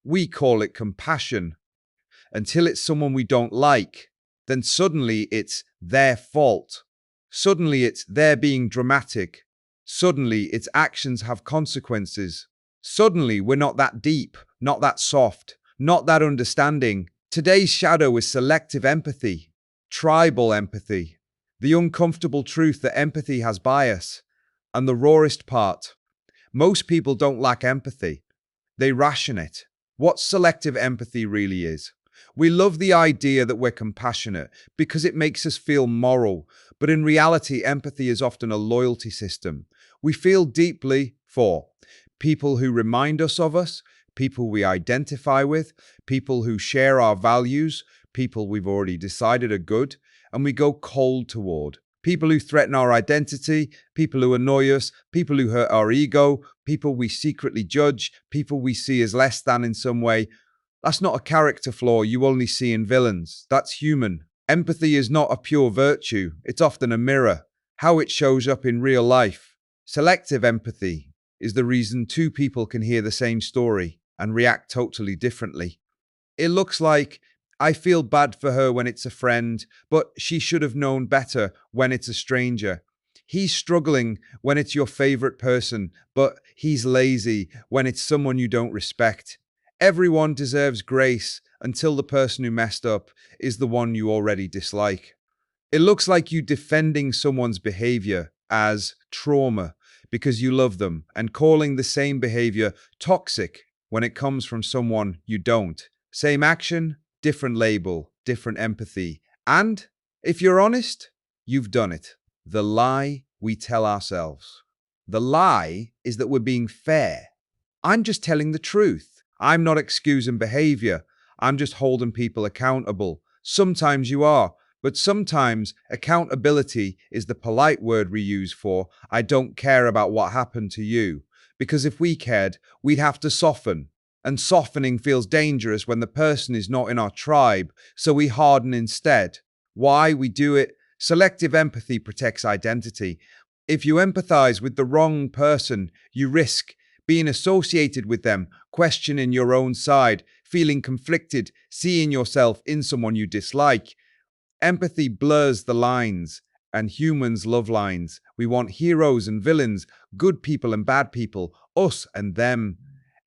We call it compassion. Until it's someone we don't like, then suddenly it's their fault. Suddenly it's they're being dramatic. Suddenly its actions have consequences. Suddenly we're not that deep, not that soft, not that understanding. Today's shadow is selective empathy, tribal empathy, the uncomfortable truth that empathy has bias. And the rawest part, most people don't lack empathy. They ration it. What selective empathy really is. We love the idea that we're compassionate because it makes us feel moral, but in reality, empathy is often a loyalty system. We feel deeply for people who remind us, people we identify with, people who share our values, people we've already decided are good, and we go cold toward. People who threaten our identity, people who annoy us, people who hurt our ego, people we secretly judge, people we see as less than in some way. That's not a character flaw you only see in villains. That's human. Empathy is not a pure virtue. It's often a mirror. How it shows up in real life. Selective empathy is the reason two people can hear the same story and react totally differently. It looks like, I feel bad for her when it's a friend, but she should have known better when it's a stranger. He's struggling when it's your favorite person, but he's lazy when it's someone you don't respect. Everyone deserves grace until the person who messed up is the one you already dislike. It looks like you defending someone's behavior as trauma because you love them and calling the same behavior toxic when it comes from someone you don't. Same action, different label, different empathy. And, if you're honest, you've done it. The lie we tell ourselves. The lie is that we're being fair. I'm just telling the truth. I'm not excusing behavior. I'm just holding people accountable. Sometimes you are, but sometimes accountability is the polite word we use for I don't care about what happened to you. Because if we cared, we'd have to soften. And softening feels dangerous when the person is not in our tribe, so we harden instead. Why we do it? Selective empathy protects identity. If you empathize with the wrong person, you risk being associated with them, questioning your own side, feeling conflicted, seeing yourself in someone you dislike. Empathy blurs the lines, and humans love lines. We want heroes and villains, good people and bad people, us and them.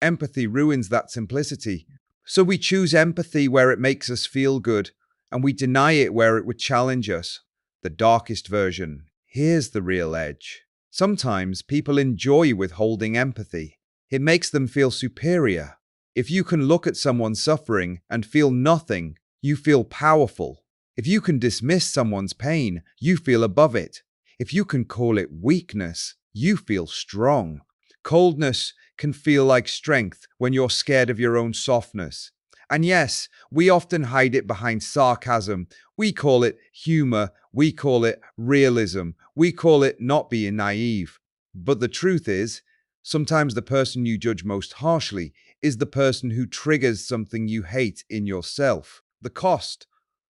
Empathy ruins that simplicity. So we choose empathy where it makes us feel good, and we deny it where it would challenge us. The darkest version. Here's the real edge. Sometimes people enjoy withholding empathy. It makes them feel superior. If you can look at someone suffering and feel nothing, you feel powerful. If you can dismiss someone's pain, you feel above it. If you can call it weakness, you feel strong. Coldness can feel like strength when you're scared of your own softness. And yes, we often hide it behind sarcasm. We call it humor. We call it realism. We call it not being naive. But the truth is, sometimes the person you judge most harshly is the person who triggers something you hate in yourself. The cost.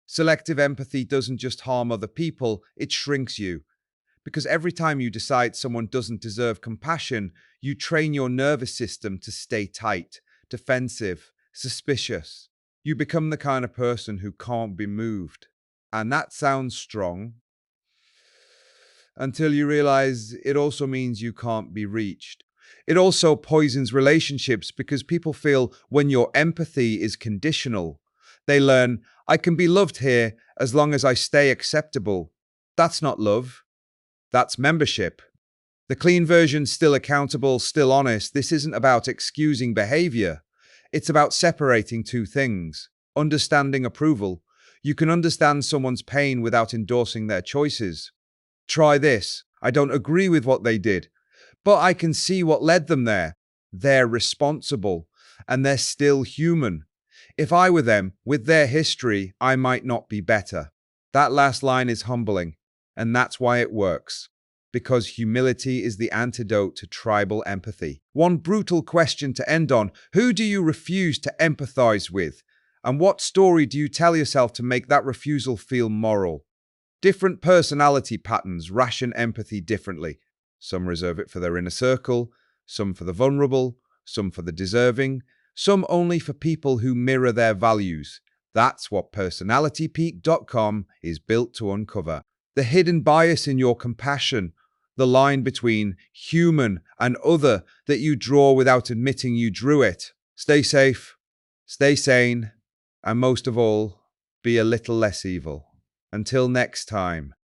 Selective empathy doesn't just harm other people, it shrinks you. Because every time you decide someone doesn't deserve compassion, you train your nervous system to stay tight, defensive, suspicious. You become the kind of person who can't be moved. And that sounds strong, until you realize it also means you can't be reached. It also poisons relationships because people feel when your empathy is conditional, they learn, I can be loved here as long as I stay acceptable. That's not love. That's membership. The clean version's still accountable, still honest. This isn't about excusing behavior. It's about separating two things. Understanding approval. You can understand someone's pain without endorsing their choices. Try this. I don't agree with what they did, but I can see what led them there. They're responsible, and they're still human. If I were them, with their history, I might not be better. That last line is humbling, and that's why it works. Because humility is the antidote to tribal empathy. One brutal question to end on: who do you refuse to empathize with? And what story do you tell yourself to make that refusal feel moral? Different personality patterns ration empathy differently. Some reserve it for their inner circle, some for the vulnerable, some for the deserving, some only for people who mirror their values. That's what personalitypeak.com is built to uncover. The hidden bias in your compassion, the line between human and other that you draw without admitting you drew it. Stay safe, stay sane, and most of all, be a little less evil. Until next time.